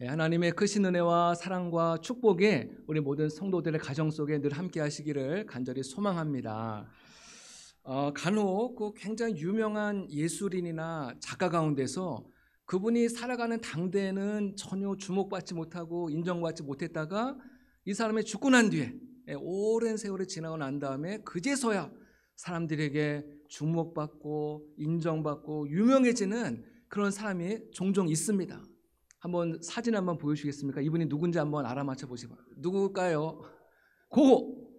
하나님의 크신 은혜와 사랑과 축복이 우리 모든 성도들의 가정 속에 늘 함께 하시기를 간절히 소망합니다. 간혹 그 굉장히 유명한 예술인이나 작가 가운데서 그분이 살아가는 당대에는 전혀 주목받지 못하고 인정받지 못했다가 이 사람이 죽고 난 뒤에 오랜 세월이 지나고 난 다음에 그제서야 사람들에게 주목받고 인정받고 유명해지는 그런 사람이 종종 있습니다. 한번 사진 한번 보여주시겠습니까? 이분이 누군지 한번 알아맞혀 보시고. 누굴까요? 고호.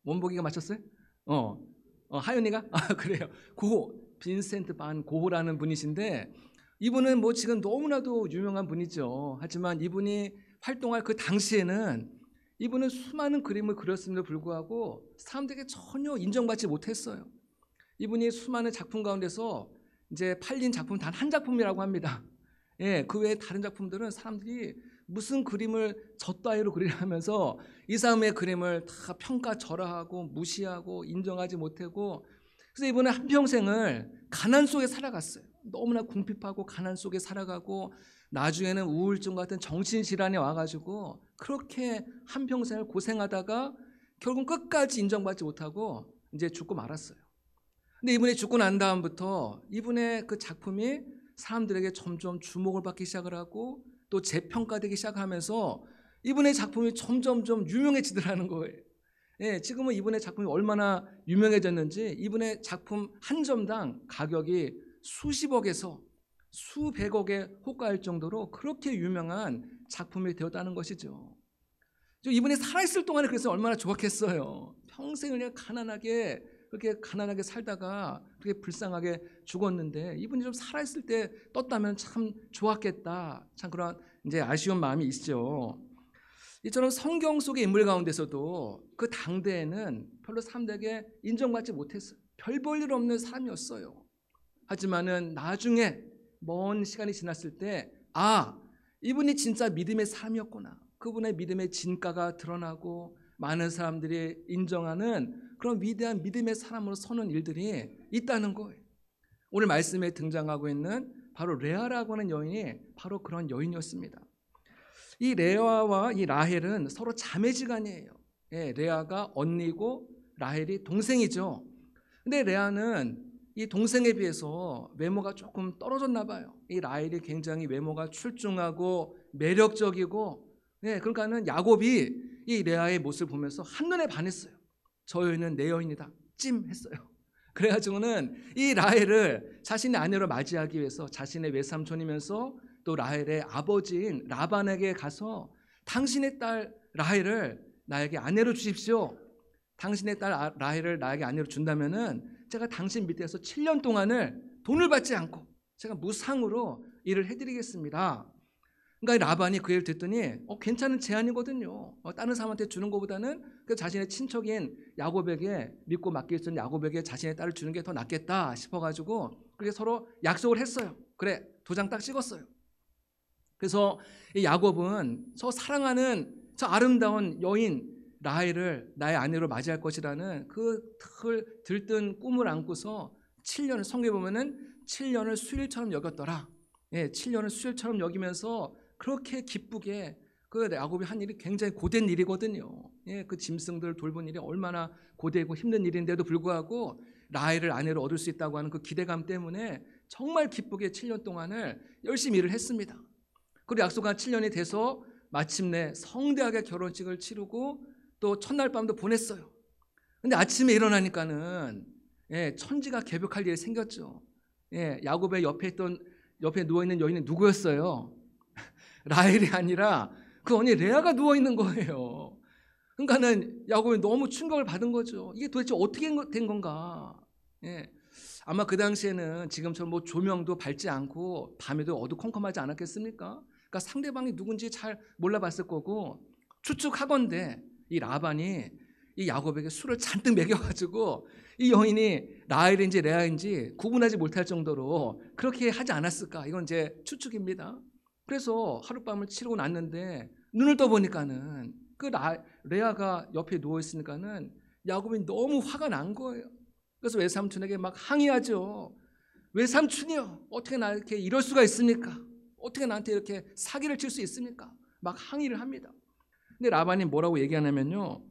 원복이가 맞췄어요? 하윤이가? 그래요. 고호. 빈센트 반 고호라는 분이신데 이분은 뭐 지금 너무나도 유명한 분이죠. 하지만 이분이 활동할 그 당시에는 이분은 수많은 그림을 그렸음에도 불구하고 사람들에게 전혀 인정받지 못했어요. 이분이 수많은 작품 가운데서 이제 팔린 작품 단 한 작품이라고 합니다. 그 외에 다른 작품들은 사람들이 무슨 그림을 저 따위로 그리려면서 이 사람의 그림을 다 평가절하하고 무시하고 인정하지 못하고, 그래서 이분은 한평생을 가난 속에 살아갔어요. 너무나 궁핍하고 가난 속에 살아가고 나중에는 우울증 같은 정신질환이 와가지고 그렇게 한평생을 고생하다가 결국 끝까지 인정받지 못하고 이제 죽고 말았어요. 근데 이분이 죽고 난 다음부터 이분의 그 작품이 사람들에게 점점 주목을 받기 시작을 하고 또 재평가되기 시작하면서 이분의 작품이 점점 유명해지더라는 거예요. 지금은 이분의 작품이 얼마나 유명해졌는지 이분의 작품 한 점당 가격이 수십억에서 수백억에 호가할 정도로 그렇게 유명한 작품이 되었다는 것이죠. 이분이 살아있을 동안에 그래서 얼마나 좋았겠어요. 평생을 그냥 그렇게 가난하게 살다가 그렇게 불쌍하게 죽었는데 이분이 좀 살아있을 때 떴다면 참 좋았겠다. 참 그런 이제 아쉬운 마음이 있죠. 이처럼 성경 속의 인물 가운데서도 그 당대에는 별로 사람들에게 인정받지 못했어요. 별 볼 일 없는 사람이었어요. 하지만은 나중에 먼 시간이 지났을 때 이분이 진짜 믿음의 사람이었구나. 그분의 믿음의 진가가 드러나고 많은 사람들이 인정하는 그런 위대한 믿음의 사람으로 서는 일들이 있다는 거예요. 오늘 말씀에 등장하고 있는 바로 레아라고 하는 여인이 바로 그런 여인이었습니다. 이 레아와 이 라헬은 서로 자매지간이에요. 레아가 언니고 라헬이 동생이죠. 근데 레아는 이 동생에 비해서 외모가 조금 떨어졌나 봐요. 이 라헬이 굉장히 외모가 출중하고 매력적이고, 그러니까는 야곱이 이 레아의 모습을 보면서 한눈에 반했어요. 저 여인은 내 여인이다. 찜했어요. 그래가지고는 이 라헬을 자신의 아내로 맞이하기 위해서 자신의 외삼촌이면서 또 라헬의 아버지인 라반에게 가서 당신의 딸 라헬을 나에게 아내로 주십시오. 당신의 딸 라헬을 나에게 아내로 준다면은 제가 당신 밑에서 7년 동안을 돈을 받지 않고 제가 무상으로 일을 해드리겠습니다. 그러니까 라반이 그 얘기를 듣더니 괜찮은 제안이거든요. 다른 사람한테 주는 것보다는 그 자신의 친척인 야곱에게 믿고 맡길 수 있는 야곱에게 자신의 딸을 주는 게 더 낫겠다 싶어가지고 그렇게 서로 약속을 했어요. 그래, 도장 딱 찍었어요. 그래서 이 야곱은 저 사랑하는 저 아름다운 여인 라헬을 나의 아내로 맞이할 것이라는 그 들뜬 꿈을 안고서 7년을, 성경에 보면은 7년을 수일처럼 여겼더라. 7년을 수일처럼 여기면서 그렇게 기쁘게 그 야곱이 한 일이 굉장히 고된 일이거든요. 그 짐승들 돌본 일이 얼마나 고되고 힘든 일인데도 불구하고 라헬을 아내로 얻을 수 있다고 하는 그 기대감 때문에 정말 기쁘게 7년 동안을 열심히 일을 했습니다. 그리고 약속한 7년이 돼서 마침내 성대하게 결혼식을 치르고 또 첫날 밤도 보냈어요. 근데 아침에 일어나니까는 천지가 개벽할 일이 생겼죠. 야곱의 옆에 누워있는 여인은 누구였어요? 라헬이 아니라 그 언니 레아가 누워있는 거예요. 그러니까는 야곱이 너무 충격을 받은 거죠. 이게 도대체 어떻게 된 건가? 아마 그 당시에는 지금처럼 뭐 조명도 밝지 않고 밤에도 어두컴컴하지 않았겠습니까? 그러니까 상대방이 누군지 잘 몰라봤을 거고 추측하건대 이 라반이 이 야곱에게 술을 잔뜩 먹여가지고 이 여인이 라헬인지 레아인지 구분하지 못할 정도로 그렇게 하지 않았을까? 이건 제 추측입니다. 그래서 하룻밤을 치르고 났는데 눈을 떠보니까는 그 레아가 옆에 누워있으니까는 야곱이 너무 화가 난 거예요. 그래서 외삼촌에게 막 항의하죠. 외삼촌이요, 어떻게 나 이렇게 이럴 수가 있습니까? 어떻게 나한테 이렇게 사기를 칠 수 있습니까? 막 항의를 합니다. 근데 라반이 뭐라고 얘기하냐면요,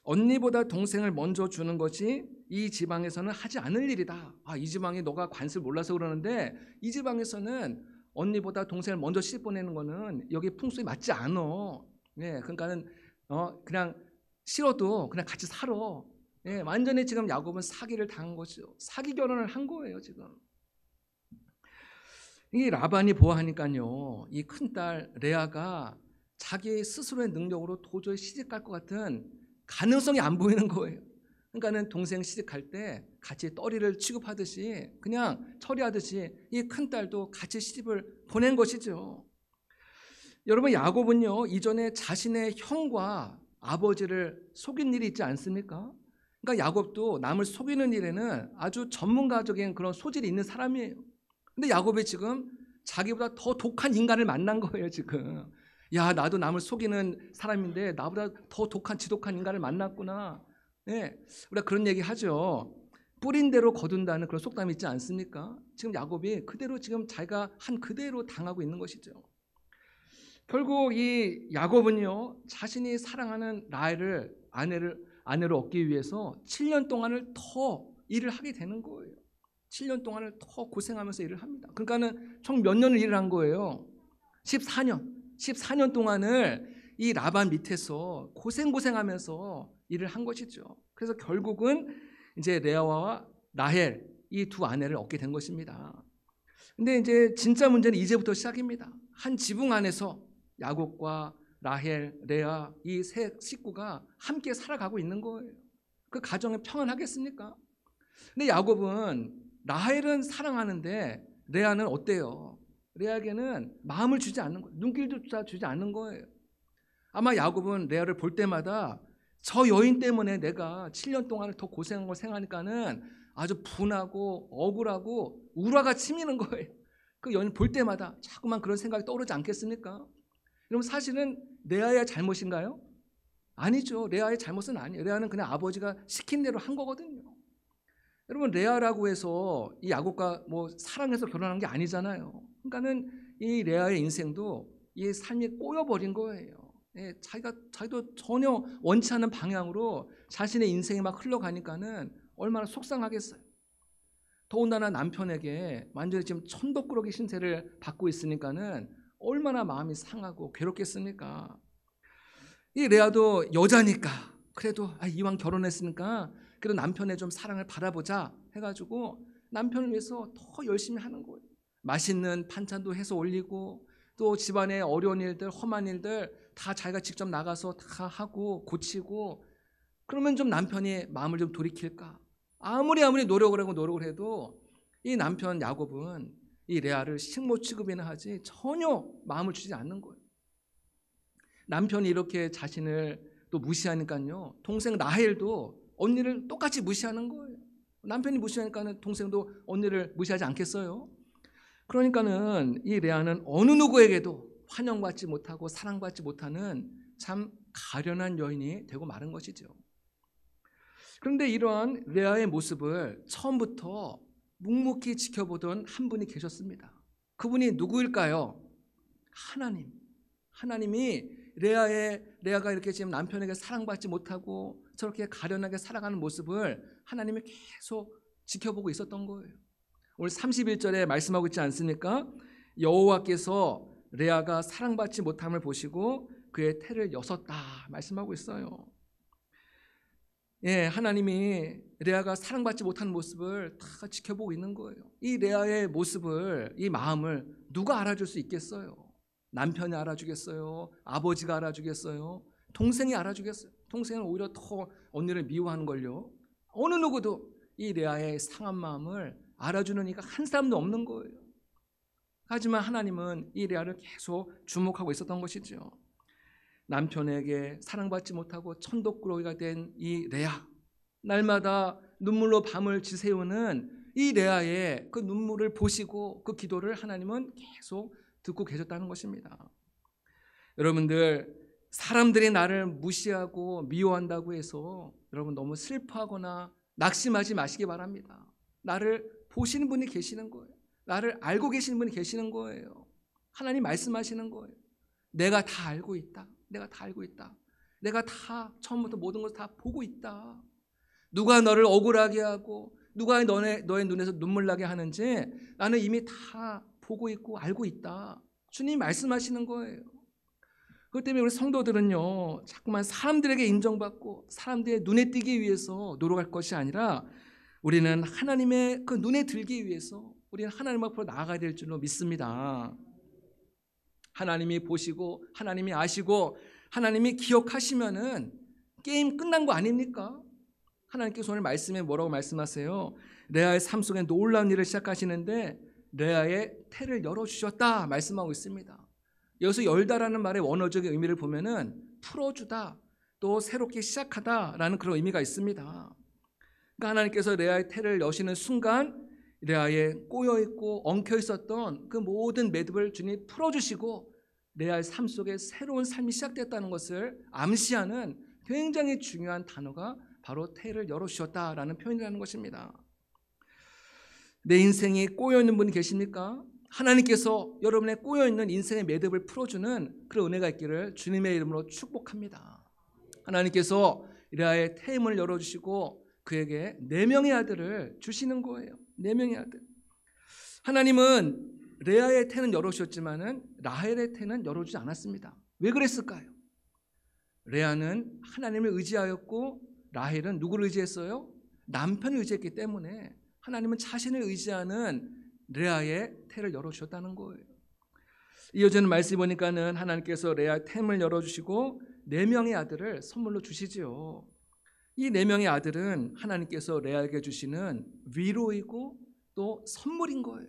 언니보다 동생을 먼저 주는 것이 이 지방에서는 하지 않을 일이다. 이 지방이 너가 관습을 몰라서 그러는데 이 지방에서는 언니보다 동생을 먼저 시집 보내는 거는 여기 풍습에 맞지 않아. 예, 그러니까는 그냥 싫어도 그냥 같이 살아. 예, 완전히 지금 야곱은 사기를 당한 거죠. 사기 결혼을 한 거예요, 지금. 이 라반이 보아하니까요, 이 큰딸 레아가 자기 스스로의 능력으로 도저히 시집갈 것 같은 가능성이 안 보이는 거예요. 그러니까는 동생 시집갈 때 같이 떠리를 취급하듯이 그냥 처리하듯이 이 큰딸도 같이 시집을 보낸 것이죠. 여러분, 야곱은요, 이전에 자신의 형과 아버지를 속인 일이 있지 않습니까? 그러니까 야곱도 남을 속이는 일에는 아주 전문가적인 그런 소질이 있는 사람이에요. 근데 야곱이 지금 자기보다 더 독한 인간을 만난 거예요, 지금. 야, 나도 남을 속이는 사람인데 나보다 더 독한 지독한 인간을 만났구나. 네, 우리가 그런 얘기 하죠. 뿌린 대로 거둔다는 그런 속담이 있지 않습니까? 지금 야곱이 그대로 지금 자기가 한 그대로 당하고 있는 것이죠. 결국 이 야곱은요, 자신이 사랑하는 라헬을 아내로 얻기 위해서 7년 동안을 더 일을 하게 되는 거예요. 7년 동안을 더 고생하면서 일을 합니다. 그러니까는 총 몇 년을 일을 한 거예요? 14년 동안을 이 라반 밑에서 고생하면서 일을 한 것이죠. 그래서 결국은 이제 레아와 라헬 이 두 아내를 얻게 된 것입니다. 근데 이제 진짜 문제는 이제부터 시작입니다. 한 지붕 안에서 야곱과 라헬, 레아 이 세 식구가 함께 살아가고 있는 거예요. 그 가정이 평안하겠습니까? 근데 야곱은 라헬은 사랑하는데 레아는 어때요? 레아에게는 마음을 주지 않는 거예요. 눈길조차 주지 않는 거예요. 아마 야곱은 레아를 볼 때마다 저 여인 때문에 내가 7년 동안을 더 고생한 걸 생각하니까는 아주 분하고 억울하고 우라가 치미는 거예요. 그 여인 볼 때마다 자꾸만 그런 생각이 떠오르지 않겠습니까? 여러분, 사실은 레아의 잘못인가요? 아니죠. 레아의 잘못은 아니에요. 레아는 그냥 아버지가 시킨 대로 한 거거든요. 여러분, 레아라고 해서 이 야곱과 뭐 사랑해서 결혼한 게 아니잖아요. 그러니까는 이 레아의 인생도 이 삶이 꼬여버린 거예요. 예, 자기도 전혀 원치 않는 방향으로 자신의 인생이 막 흘러가니까는 얼마나 속상하겠어요. 더군다나 남편에게 완전히 지금 천덕꾸러기 신세를 받고 있으니까는 얼마나 마음이 상하고 괴롭겠습니까? 이 레아도 여자니까 그래도 이왕 결혼했으니까 그래도 남편의 좀 사랑을 받아보자 해가지고 남편을 위해서 더 열심히 하는 거예요. 맛있는 반찬도 해서 올리고 또 집안의 어려운 일들, 험한 일들 다 자기가 직접 나가서 다 하고 고치고, 그러면 좀 남편이 마음을 좀 돌이킬까? 아무리 노력을 해도 이 남편 야곱은 이 레아를 식모 취급이나 하지 전혀 마음을 주지 않는 거예요. 남편이 이렇게 자신을 또 무시하니까요, 동생 라헬도 언니를 똑같이 무시하는 거예요. 남편이 무시하니까는 동생도 언니를 무시하지 않겠어요? 그러니까는 이 레아는 어느 누구에게도 환영받지 못하고 사랑받지 못하는 참 가련한 여인이 되고 마는 것이죠. 그런데 이러한 레아의 모습을 처음부터 묵묵히 지켜보던 한 분이 계셨습니다. 그분이 누구일까요? 하나님이 레아가 이렇게 지금 남편에게 사랑받지 못하고 저렇게 가련하게 살아가는 모습을 하나님이 계속 지켜보고 있었던 거예요. 오늘 31절에 말씀하고 있지 않습니까? 여호와께서 레아가 사랑받지 못함을 보시고 그의 태를 여섰다 말씀하고 있어요. 예, 하나님이 레아가 사랑받지 못하는 모습을 다 지켜보고 있는 거예요. 이 레아의 모습을, 이 마음을 누가 알아줄 수 있겠어요? 남편이 알아주겠어요? 아버지가 알아주겠어요? 동생이 알아주겠어요? 동생은 오히려 더 언니를 미워하는 걸요. 어느 누구도 이 레아의 상한 마음을 알아주는 이가 한 사람도 없는 거예요. 하지만 하나님은 이 레아를 계속 주목하고 있었던 것이죠. 남편에게 사랑받지 못하고 천덕꾸러기가 된 이 레아, 날마다 눈물로 밤을 지새우는 이 레아의 그 눈물을 보시고 그 기도를 하나님은 계속 듣고 계셨다는 것입니다. 여러분들, 사람들이 나를 무시하고 미워한다고 해서 여러분 너무 슬퍼하거나 낙심하지 마시기 바랍니다. 나를 보시는 분이 계시는 거예요. 나를 알고 계시는 분이 계시는 거예요. 하나님 말씀하시는 거예요. 내가 다 알고 있다. 내가 다 알고 있다. 내가 다 처음부터 모든 것을 다 보고 있다. 누가 너를 억울하게 하고 누가 너의 눈에서 눈물 나게 하는지 나는 이미 다 보고 있고 알고 있다. 주님이 말씀하시는 거예요. 그것 때문에 우리 성도들은요, 자꾸만 사람들에게 인정받고 사람들의 눈에 띄기 위해서 노력할 것이 아니라 우리는 하나님의 그 눈에 들기 위해서 우리는 하나님 앞으로 나아가야 될 줄로 믿습니다. 하나님이 보시고 하나님이 아시고 하나님이 기억하시면은 게임 끝난 거 아닙니까? 하나님께서 오늘 말씀에 뭐라고 말씀하세요? 레아의 삶 속에 놀라운 일을 시작하시는데 레아의 태를 열어주셨다 말씀하고 있습니다. 여기서 열다라는 말의 원어적인 의미를 보면은 풀어주다, 또 새롭게 시작하다라는 그런 의미가 있습니다. 그러니까 하나님께서 레아의 태를 여시는 순간 레아의 꼬여있고 엉켜있었던 그 모든 매듭을 주님이 풀어주시고 레아의 삶 속에 새로운 삶이 시작됐다는 것을 암시하는 굉장히 중요한 단어가 바로 태를 열어주셨다라는 표현이라는 것입니다. 내 인생이 꼬여있는 분이 계십니까? 하나님께서 여러분의 꼬여있는 인생의 매듭을 풀어주는 그런 은혜가 있기를 주님의 이름으로 축복합니다. 하나님께서 레아의 태 문을 열어주시고 그에게 4명의 아들을 주시는 거예요. 4명의 아들. 하나님은 레아의 태는 열어주셨지만은 라헬의 태는 열어주지 않았습니다. 왜 그랬을까요? 레아는 하나님을 의지하였고 라헬은 누구를 의지했어요? 남편을 의지했기 때문에 하나님은 자신을 의지하는 레아의 태를 열어주셨다는 거예요. 이어지는 말씀 보니까는 하나님께서 레아의 태를 열어주시고 4명의 아들을 선물로 주시지요. 이 4명의 아들은 하나님께서 레아에게 주시는 위로이고 또 선물인 거예요.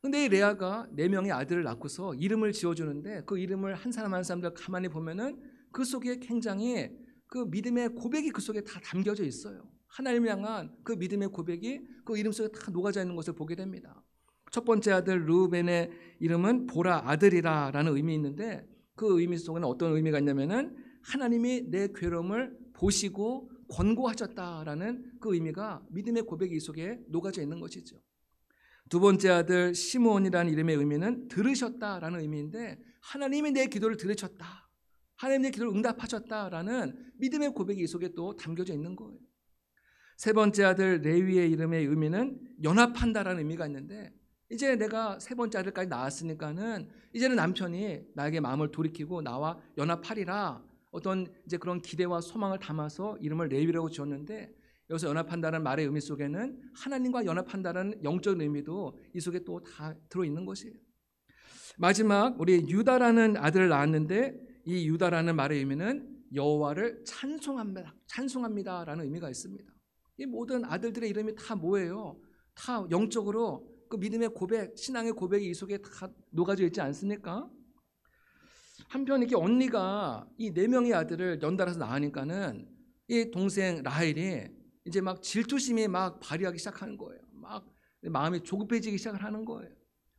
근데 이 레아가 4명의 아들을 낳고서 이름을 지어주는데 그 이름을 한 사람 한 사람들 가만히 보면은 그 속에 굉장히 그 믿음의 고백이 그 속에 다 담겨져 있어요. 하나님을 향한 그 믿음의 고백이 그 이름 속에 다 녹아져 있는 것을 보게 됩니다. 첫 번째 아들 르우벤의 이름은 보라 아들이라 라는 의미 있는데 그 의미 속에는 어떤 의미가 있냐면은 하나님이 내 괴로움을 보시고 권고하셨다라는 그 의미가 믿음의 고백이 이 속에 녹아져 있는 것이죠. 두 번째 아들 시므온이라는 이름의 의미는 들으셨다라는 의미인데 하나님이 내 기도를 들으셨다. 하나님 내 기도를 응답하셨다라는 믿음의 고백이 이 속에 또 담겨져 있는 거예요. 세 번째 아들 레위의 이름의 의미는 연합한다라는 의미가 있는데 이제 내가 세 번째 아들까지 낳았으니까는 이제는 남편이 나에게 마음을 돌이키고 나와 연합하리라 어떤 이제 그런 기대와 소망을 담아서 이름을 레위라고 지었는데 여기서 연합한다는 말의 의미 속에는 하나님과 연합한다는 영적인 의미도 이 속에 또 다 들어있는 것이에요. 마지막 우리 유다라는 아들을 낳았는데 이 유다라는 말의 의미는 여호와를 찬송합니다라는 의미가 있습니다. 이 모든 아들들의 이름이 다 뭐예요? 다 영적으로 그 믿음의 고백, 신앙의 고백이 이 속에 다 녹아져 있지 않습니까? 한편 이렇게 언니가 이 4명의 아들을 연달아서 낳으니까는 이 동생 라헬이 이제 막 질투심이 막 발휘하기 시작하는 거예요. 막 마음이 조급해지기 시작을 하는 거예요.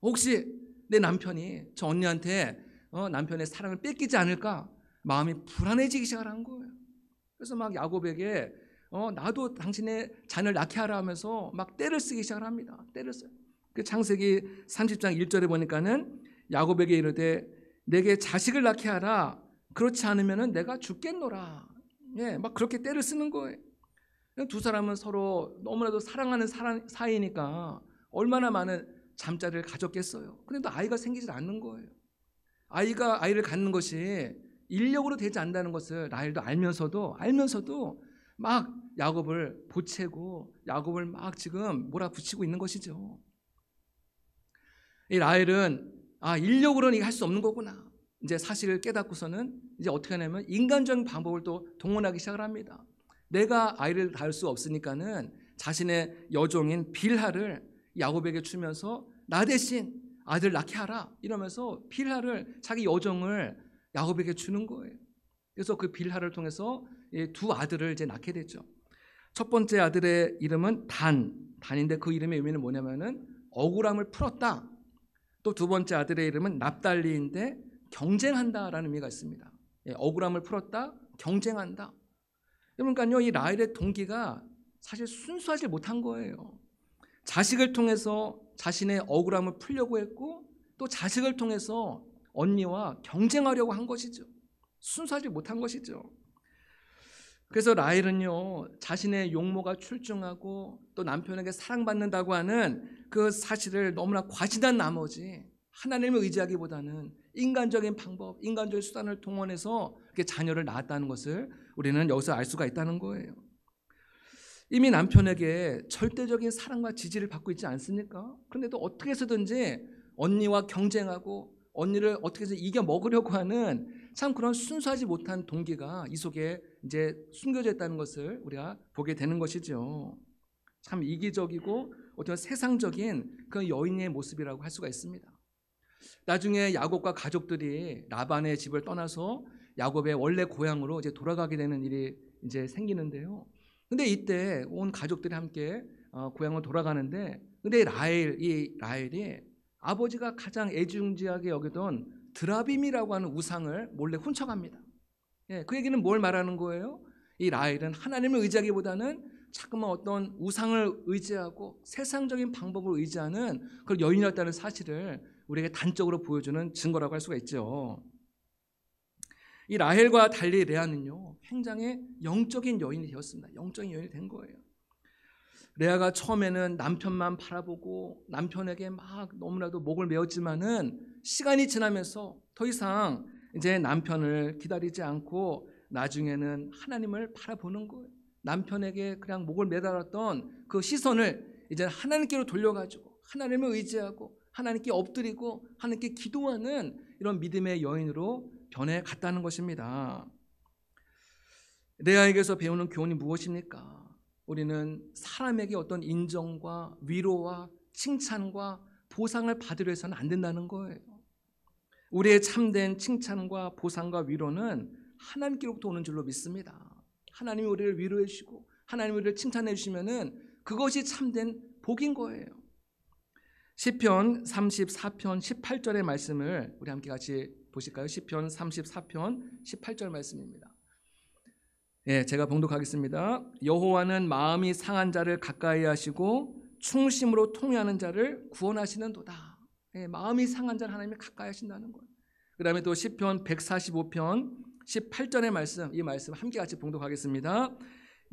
혹시 내 남편이 저 언니한테 남편의 사랑을 뺏기지 않을까? 마음이 불안해지기 시작을 한 거예요. 그래서 막 야곱에게 나도 당신의 자녀를 낳게 하라 하면서 막 떼를 쓰기 시작을 합니다. 떼를 써요. 그 창세기 30장 1절에 보니까는 야곱에게 이르되 내게 자식을 낳게 하라. 그렇지 않으면은 내가 죽겠노라. 예, 막 그렇게 떼를 쓰는 거예요. 두 사람은 서로 너무나도 사랑하는 사이니까 얼마나 많은 잠자리를 가졌겠어요. 그런데 아이가 생기질 않는 거예요. 아이를 갖는 것이 인력으로 되지 않는다는 것을 라헬도 알면서도 막 야곱을 보채고 야곱을 막 지금 몰아붙이고 있는 것이죠. 이 라헬은 인력으로는 이게 할 수 없는 거구나. 이제 사실을 깨닫고서는 이제 어떻게 하냐면 인간적인 방법을 또 동원하기 시작을 합니다. 내가 아이를 낳을 수 없으니까는 자신의 여종인 빌하를 야곱에게 주면서 나 대신 아들 낳게 하라 이러면서 빌하를 자기 여종을 야곱에게 주는 거예요. 그래서 그 빌하를 통해서 두 아들을 이제 낳게 됐죠. 첫 번째 아들의 이름은 단인데 그 이름의 의미는 뭐냐면은 억울함을 풀었다. 또 두 번째 아들의 이름은 납달리인데 경쟁한다라는 의미가 있습니다. 억울함을 풀었다, 경쟁한다. 그러니까요, 이 라헬의 동기가 사실 순수하지 못한 거예요. 자식을 통해서 자신의 억울함을 풀려고 했고 또 자식을 통해서 언니와 경쟁하려고 한 것이죠. 순수하지 못한 것이죠. 그래서 라헬은요, 자신의 용모가 출중하고 또 남편에게 사랑받는다고 하는 그 사실을 너무나 과신한 나머지 하나님을 의지하기보다는 인간적인 방법, 인간적인 수단을 동원해서 자녀를 낳았다는 것을 우리는 여기서 알 수가 있다는 거예요. 이미 남편에게 절대적인 사랑과 지지를 받고 있지 않습니까? 그런데도 어떻게 해서든지 언니와 경쟁하고 언니를 어떻게 해서 이겨 먹으려고 하는 참 그런 순수하지 못한 동기가 이 속에 이제 숨겨져 있다는 것을 우리가 보게 되는 것이죠. 참 이기적이고 어떤 세상적인 그런 여인의 모습이라고 할 수가 있습니다. 나중에 야곱과 가족들이 라반의 집을 떠나서 야곱의 원래 고향으로 이제 돌아가게 되는 일이 이제 생기는데요. 근데 이때 온 가족들이 함께 고향으로 돌아가는데, 근데 라헬이 아버지가 가장 애중지하게 여기던 드라빔이라고 하는 우상을 몰래 훔쳐갑니다. 예, 그 얘기는 뭘 말하는 거예요? 이 라헬은 하나님을 의지하기보다는 자꾸만 어떤 우상을 의지하고 세상적인 방법을 의지하는 그런 여인이었다는 사실을 우리에게 단적으로 보여주는 증거라고 할 수가 있죠. 이 라헬과 달리 레아는요, 굉장히 영적인 여인이 되었습니다. 영적인 여인이 된 거예요. 레아가 처음에는 남편만 바라보고 남편에게 막 너무나도 목을 메었지만은 시간이 지나면서 더 이상 이제 남편을 기다리지 않고 나중에는 하나님을 바라보는 거예요. 남편에게 그냥 목을 매달았던 그 시선을 이제 하나님께로 돌려가지고 하나님을 의지하고 하나님께 엎드리고 하나님께 기도하는 이런 믿음의 여인으로 변해갔다는 것입니다. 레아에게서 배우는 교훈이 무엇입니까? 우리는 사람에게 어떤 인정과 위로와 칭찬과 보상을 받으려 해서는 안 된다는 거예요. 우리의 참된 칭찬과 보상과 위로는 하나님께로부터 오는 줄로 믿습니다. 하나님이 우리를 위로해 주시고 하나님이 우리를 칭찬해 주시면은 그것이 참된 복인 거예요. 시편 34편 18절의 말씀을 우리 함께 같이 보실까요? 시편 34편 18절 말씀입니다. 예, 제가 봉독하겠습니다. 여호와는 마음이 상한 자를 가까이 하시고 충심으로 통회하는 자를 구원하시는도다. 예, 마음이 상한 자를 하나님이 가까이 하신다는 거예요. 그 다음에 또 시편 145편 18절의 말씀, 이 말씀 함께 같이 봉독하겠습니다.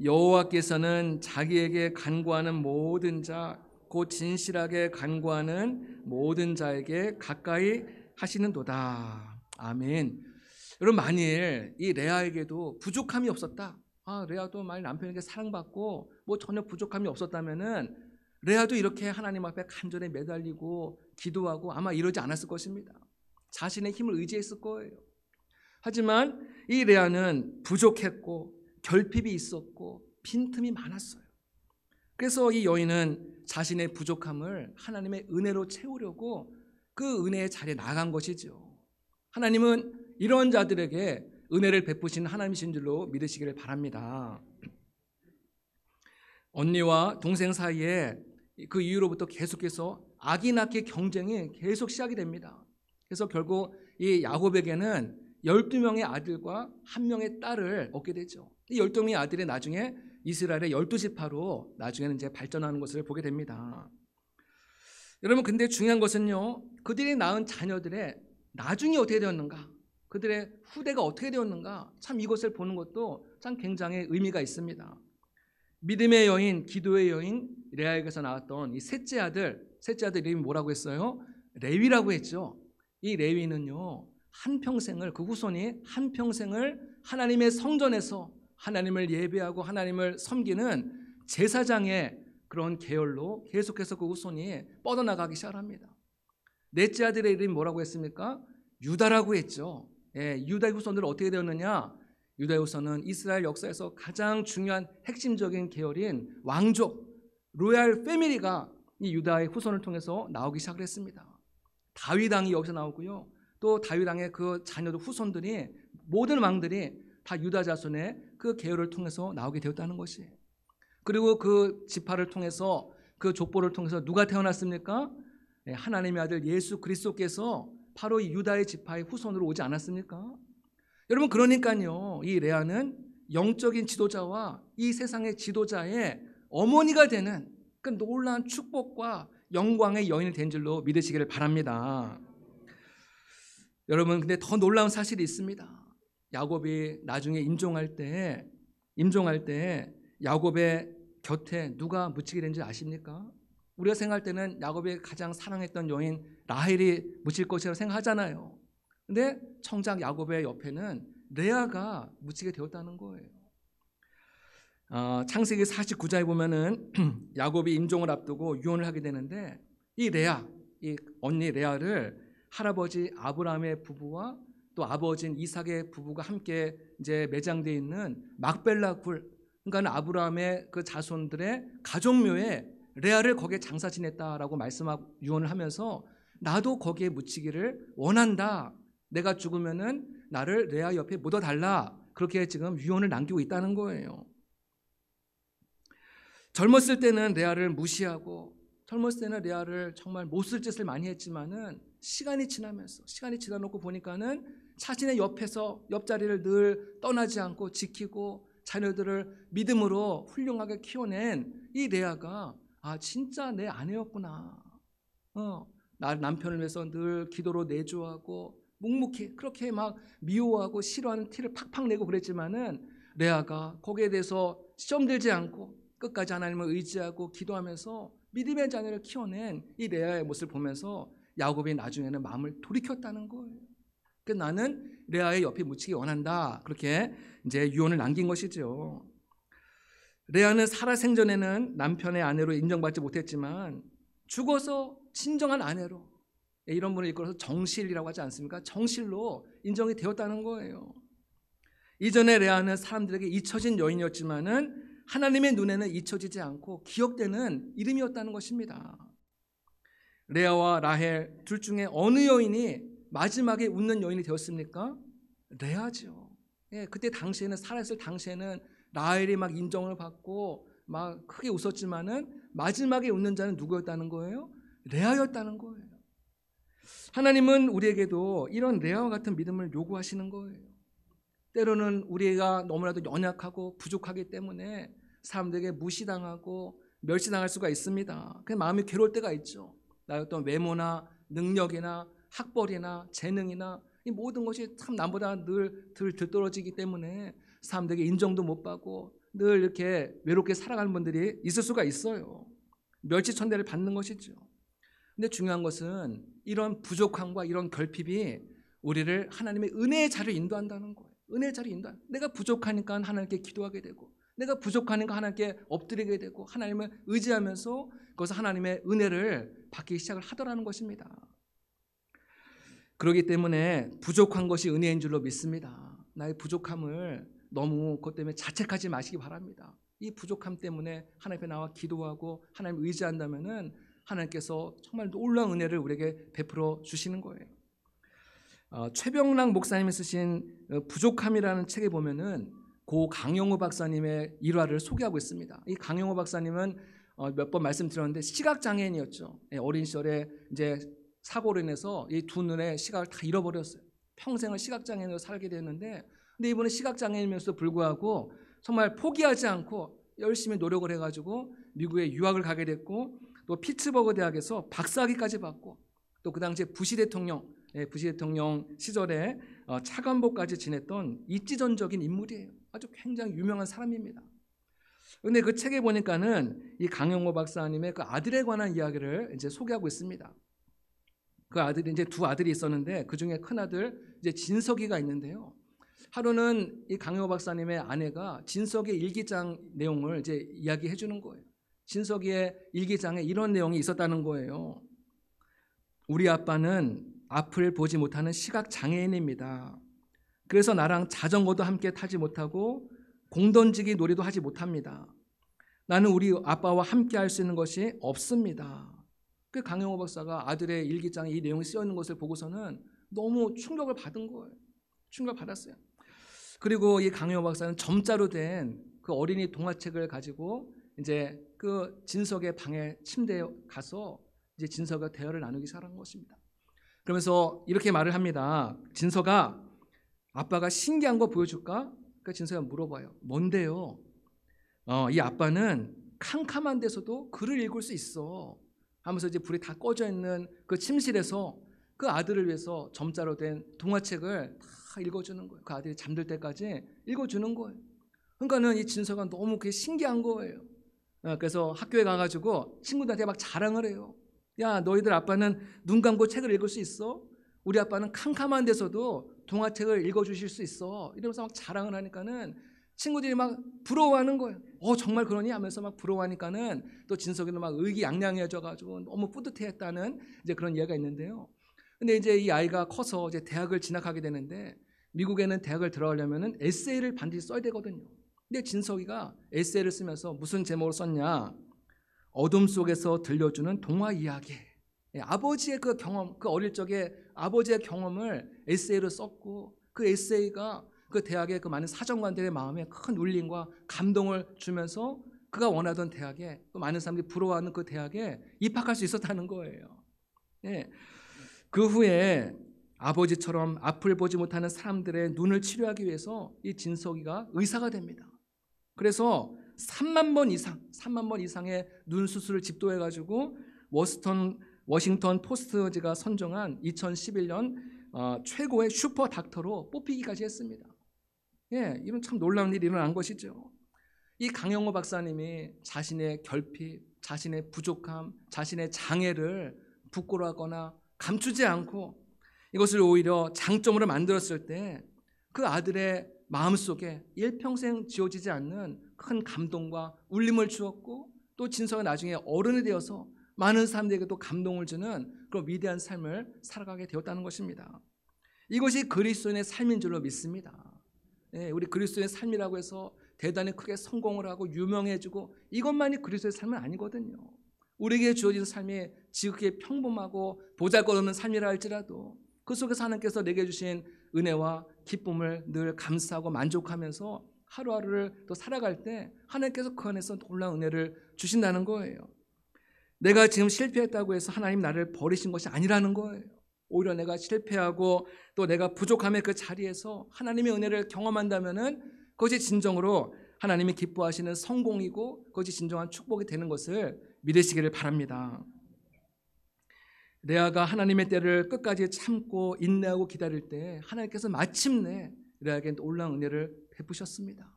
여호와께서는 자기에게 간구하는 모든 자, 곧 진실하게 간구하는 모든 자에게 가까이 하시는도다. 아멘. 여러분, 만일 이 레아에게도 부족함이 없었다, 레아도 만일 남편에게 사랑받고 뭐 전혀 부족함이 없었다면은 레아도 이렇게 하나님 앞에 간절히 매달리고 기도하고 아마 이러지 않았을 것입니다. 자신의 힘을 의지했을 거예요. 하지만 이 레아는 부족했고 결핍이 있었고 빈틈이 많았어요. 그래서 이 여인은 자신의 부족함을 하나님의 은혜로 채우려고 그 은혜의 자리에 나간 것이죠. 하나님은 이런 자들에게 은혜를 베푸시는 하나님이신 줄로 믿으시기를 바랍니다. 언니와 동생 사이에 그 이후로부터 계속해서 악인악의 경쟁이 계속 시작이 됩니다. 그래서 결국 이 야곱에게는 12명의 아들과 1명의 딸을 얻게 되죠. 이 12명의 아들이 나중에 이스라엘의 12지파로 나중에는 이제 발전하는 것을 보게 됩니다. 여러분, 근데 중요한 것은요, 그들이 낳은 자녀들의 나중이 어떻게 되었는가, 그들의 후대가 어떻게 되었는가, 참 이것을 보는 것도 참 굉장히 의미가 있습니다. 믿음의 여인, 기도의 여인 레아에게서 나왔던 이 셋째 아들 이름이 뭐라고 했어요? 레위라고 했죠. 이 레위는요, 한평생을, 그 후손이 한평생을 하나님의 성전에서 하나님을 예배하고 하나님을 섬기는 제사장의 그런 계열로 계속해서 그 후손이 뻗어나가기 시작합니다. 넷째 아들의 이름이 뭐라고 했습니까? 유다라고 했죠. 예, 유다의 후손들은 어떻게 되었느냐? 유다의 후손은 이스라엘 역사에서 가장 중요한 핵심적인 계열인 왕족, 로얄 패밀리가 이 유다의 후손을 통해서 나오기 시작을 했습니다. 다윗 왕이 여기서 나오고요. 또 다윗 왕의 그 자녀들, 후손들이, 모든 왕들이 다 유다 자손의 그 계열을 통해서 나오게 되었다는 것이에요. 그리고 그 지파를 통해서, 그 족보를 통해서 누가 태어났습니까? 하나님의 아들 예수 그리스도께서 바로 이 유다의 지파의 후손으로 오지 않았습니까? 여러분, 그러니까요, 이 레아는 영적인 지도자와 이 세상의 지도자의 어머니가 되는 그 놀라운 축복과 영광의 여인이 된 줄로 믿으시기를 바랍니다. 여러분, 근데 더 놀라운 사실이 있습니다. 야곱이 나중에 임종할 때 야곱의 곁에 누가 묻히게 된지 아십니까? 우리가 생각할 때는 야곱이 가장 사랑했던 여인 라헬이 묻힐 것이라고 생각하잖아요. 근데 정작 야곱의 옆에는 레아가 묻히게 되었다는 거예요. 창세기 49장에 보면은 야곱이 임종을 앞두고 유언을 하게 되는데 이 레아, 이 언니 레아를 할아버지 아브라함의 부부와 또 아버지인 이삭의 부부가 함께 이제 매장되어 있는 막벨라 굴, 그러니까 아브라함의 그 자손들의 가족묘에 레아를 거기에 장사 지냈다라고 말씀하고 유언을 하면서 나도 거기에 묻히기를 원한다. 내가 죽으면은 나를 레아 옆에 묻어달라. 그렇게 지금 유언을 남기고 있다는 거예요. 젊었을 때는 레아를 무시하고 젊었을 때는 레아를 정말 못쓸 짓을 많이 했지만은 시간이 지나놓고 보니까는 자신의 옆자리를 늘 떠나지 않고 지키고 자녀들을 믿음으로 훌륭하게 키워낸 이 레아가 진짜 내 아내였구나. 나 남편을 위해서 늘 기도로 내조하고 묵묵히 그렇게 막 미워하고 싫어하는 티를 팍팍 내고 그랬지만은 레아가 거기에 대해서 시험 들지 않고 끝까지 하나님을 의지하고 기도하면서 믿음의 자녀를 키워낸 이 레아의 모습을 보면서 야곱이 나중에는 마음을 돌이켰다는 거예요. 그래서 나는 레아의 옆에 묻히기 원한다. 그렇게 이제 유언을 남긴 것이죠. 레아는 살아 생전에는 남편의 아내로 인정받지 못했지만 죽어서 진정한 아내로, 이런 분을 이끌어서 정실이라고 하지 않습니까? 정실로 인정이 되었다는 거예요. 이전에 레아는 사람들에게 잊혀진 여인이었지만은 하나님의 눈에는 잊혀지지 않고 기억되는 이름이었다는 것입니다. 레아와 라헬 둘 중에 어느 여인이 마지막에 웃는 여인이 되었습니까? 레아죠. 그때 당시에는 살아있을 당시에는 라헬이 막 인정을 받고 막 크게 웃었지만은 마지막에 웃는 자는 누구였다는 거예요? 레아였다는 거예요. 하나님은 우리에게도 이런 레아와 같은 믿음을 요구하시는 거예요. 때로는 우리가 너무나도 연약하고 부족하기 때문에 사람들에게 무시당하고 멸시당할 수가 있습니다. 그 마음이 괴로울 때가 있죠. 나의 어떤 외모나 능력이나 학벌이나 재능이나 이 모든 것이 참 남보다 늘 들떨어지기 때문에 사람들에게 인정도 못 받고 늘 이렇게 외롭게 살아가는 분들이 있을 수가 있어요. 멸시천대를 받는 것이죠. 근데 중요한 것은 이런 부족함과 이런 결핍이 우리를 하나님의 은혜의 자리로 인도한다는 거예요. 은혜의 자리로 인도한다. 내가 부족하니까 하나님께 기도하게 되고 내가 부족하니까 하나님께 엎드리게 되고 하나님을 의지하면서 거기서 하나님의 은혜를 받기 시작을 하더라는 것입니다. 그렇기 때문에 부족한 것이 은혜인 줄로 믿습니다. 나의 부족함을 너무 그것 때문에 자책하지 마시기 바랍니다. 이 부족함 때문에 하나님 앞에 나와 기도하고 하나님을 의지한다면은 하나님께서 정말 놀라운 은혜를 우리에게 베풀어 주시는 거예요. 최병락 목사님이 쓰신 부족함이라는 책에 보면은 고 강영호 박사님의 일화를 소개하고 있습니다. 이 강영호 박사님은 몇 번 말씀드렸는데 시각장애인이었죠. 어린 시절에 이제 사고로 인해서 이 두 눈의 시각을 다 잃어버렸어요. 평생을 시각장애인으로 살게 됐는데, 근데 이분은 시각장애인이면서도 불구하고 정말 포기하지 않고 열심히 노력을 해가지고 미국에 유학을 가게 됐고, 또 피츠버그 대학에서 박사학위까지 받고, 또 그 당시에 부시 대통령 시절에 차관보까지 지냈던 이지전적인 인물이에요. 아주 굉장히 유명한 사람입니다. 그런데 그 책에 보니까는 이 강영호 박사님의 그 아들에 관한 이야기를 이제 소개하고 있습니다. 그 아들이 이제 두 아들이 있었는데 그 중에 큰 아들 이제 진석이가 있는데요. 하루는 이 강영호 박사님의 아내가 진석의 일기장 내용을 이제 이야기해 주는 거예요. 진석이의 일기장에 이런 내용이 있었다는 거예요. 우리 아빠는 앞을 보지 못하는 시각장애인입니다. 그래서 나랑 자전거도 함께 타지 못하고 공던지기 놀이도 하지 못합니다. 나는 우리 아빠와 함께 할 수 있는 것이 없습니다. 그 강영호 박사가 아들의 일기장에 이 내용이 쓰여 있는 것을 보고서는 너무 충격을 받은 거예요. 충격을 받았어요. 그리고 이 강영호 박사는 점자로 된 그 어린이 동화책을 가지고 이제 그 진석의 방에 침대에 가서 이제 진석과 대화를 나누기 시작한 것입니다. 그러면서 이렇게 말을 합니다. 진석아, 아빠가 신기한 거 보여줄까? 그러니까 진석이가 물어봐요. 뭔데요? 이 아빠는 캄캄한 데서도 글을 읽을 수 있어 하면서 이제 불이 다 꺼져 있는 그 침실에서 그 아들을 위해서 점자로 된 동화책을 다 읽어주는 거예요. 그 아들이 잠들 때까지 읽어주는 거예요. 그러니까는 이 진서가 너무 그게 신기한 거예요. 그래서 학교에 가가지고 친구들한테 막 자랑을 해요. 야, 너희들 아빠는 눈 감고 책을 읽을 수 있어? 우리 아빠는 캄캄한 데서도 동화책을 읽어주실 수 있어. 이러면서 막 자랑을 하니까는 친구들이 막 부러워하는 거예요. 정말 그러니? 하면서 막 부러워하니까는 또 진석이는 막 의기양양해져가지고 너무 뿌듯해했다는 이제 그런 이야기가 있는데요. 근데 이제 이 아이가 커서 이제 대학을 진학하게 되는데 미국에는 대학을 들어가려면은 에세이를 반드시 써야 되거든요. 근데 진석이가 에세이를 쓰면서 무슨 제목으로 썼냐? 어둠 속에서 들려주는 동화 이야기. 아버지의 그 경험, 그 어릴 적에 아버지의 경험을 에세이로 썼고 그 에세이가 그 대학의 그 많은 사정관들의 마음에 큰 울림과 감동을 주면서 그가 원하던 대학에 그 많은 사람들이 부러워하는 그 대학에 입학할 수 있었다는 거예요. 예. 그 후에 아버지처럼 앞을 보지 못하는 사람들의 눈을 치료하기 위해서 이 진석이가 의사가 됩니다. 그래서 3만 번 이상의 눈 수술을 집도해가지고 워싱턴 포스트가 선정한 2011년 최고의 슈퍼 닥터로 뽑히기까지 했습니다. 예, 이런 참 놀라운 일이 일어난 것이죠. 이 강영호 박사님이 자신의 결핍, 자신의 부족함, 자신의 장애를 부끄러워하거나 감추지 않고 이것을 오히려 장점으로 만들었을 때 그 아들의 마음속에 일평생 지워지지 않는 큰 감동과 울림을 주었고 또 진서가 나중에 어른이 되어서 많은 사람들에게도 감동을 주는 그런 위대한 삶을 살아가게 되었다는 것입니다. 이것이 그리스도인의 삶인 줄로 믿습니다. 예, 우리 그리스도인의 삶이라고 해서 대단히 크게 성공을 하고 유명해지고 이것만이 그리스도의 삶은 아니거든요. 우리에게 주어진 삶이 지극히 평범하고 보잘것없는 삶이라 할지라도 그 속에서 하나님께서 내게 주신 은혜와 기쁨을 늘 감사하고 만족하면서 하루하루를 또 살아갈 때 하나님께서 그 안에서 놀라운 은혜를 주신다는 거예요. 내가 지금 실패했다고 해서 하나님 나를 버리신 것이 아니라는 거예요. 오히려 내가 실패하고 또 내가 부족함의 그 자리에서 하나님의 은혜를 경험한다면은 그것이 진정으로 하나님이 기뻐하시는 성공이고 그것이 진정한 축복이 되는 것을 믿으시기를 바랍니다. 레아가 하나님의 때를 끝까지 참고 인내하고 기다릴 때 하나님께서 마침내 레아에게 놀라운 은혜를 베푸셨습니다.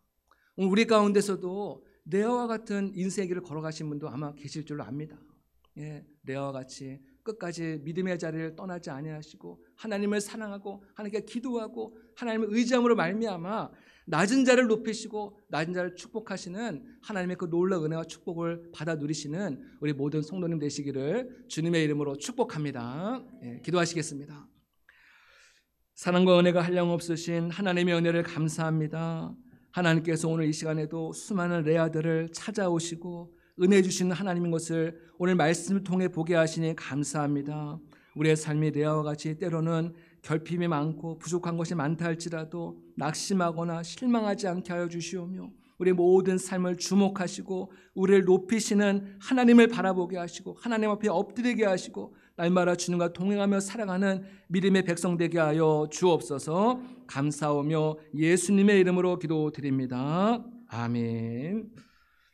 오늘 우리 가운데서도 레아와 같은 인생의 길을 걸어가신 분도 아마 계실 줄로 압니다. 예, 레아와 같이 끝까지 믿음의 자리를 떠나지 아니하시고 하나님을 사랑하고 하나님께 기도하고 하나님을 의지함으로 말미암아 낮은 자를 높이시고 낮은 자를 축복하시는 하나님의 그 놀라운 은혜와 축복을 받아 누리시는 우리 모든 성도님 되시기를 주님의 이름으로 축복합니다. 예, 기도하시겠습니다. 사랑과 은혜가 한량없으신 하나님의 은혜를 감사합니다. 하나님께서 오늘 이 시간에도 수많은 레아들을 찾아오시고 은혜 주시는 하나님인 것을 오늘 말씀을 통해 보게 하시니 감사합니다. 우리의 삶이 레아와 같이 때로는 결핍이 많고 부족한 것이 많다 할지라도 낙심하거나 실망하지 않게 하여 주시오며 우리의 모든 삶을 주목하시고 우리를 높이시는 하나님을 바라보게 하시고 하나님 앞에 엎드리게 하시고 날마다 주님과 동행하며 살아가는 믿음의 백성 되게 하여 주옵소서. 감사하며 예수님의 이름으로 기도드립니다. 아멘.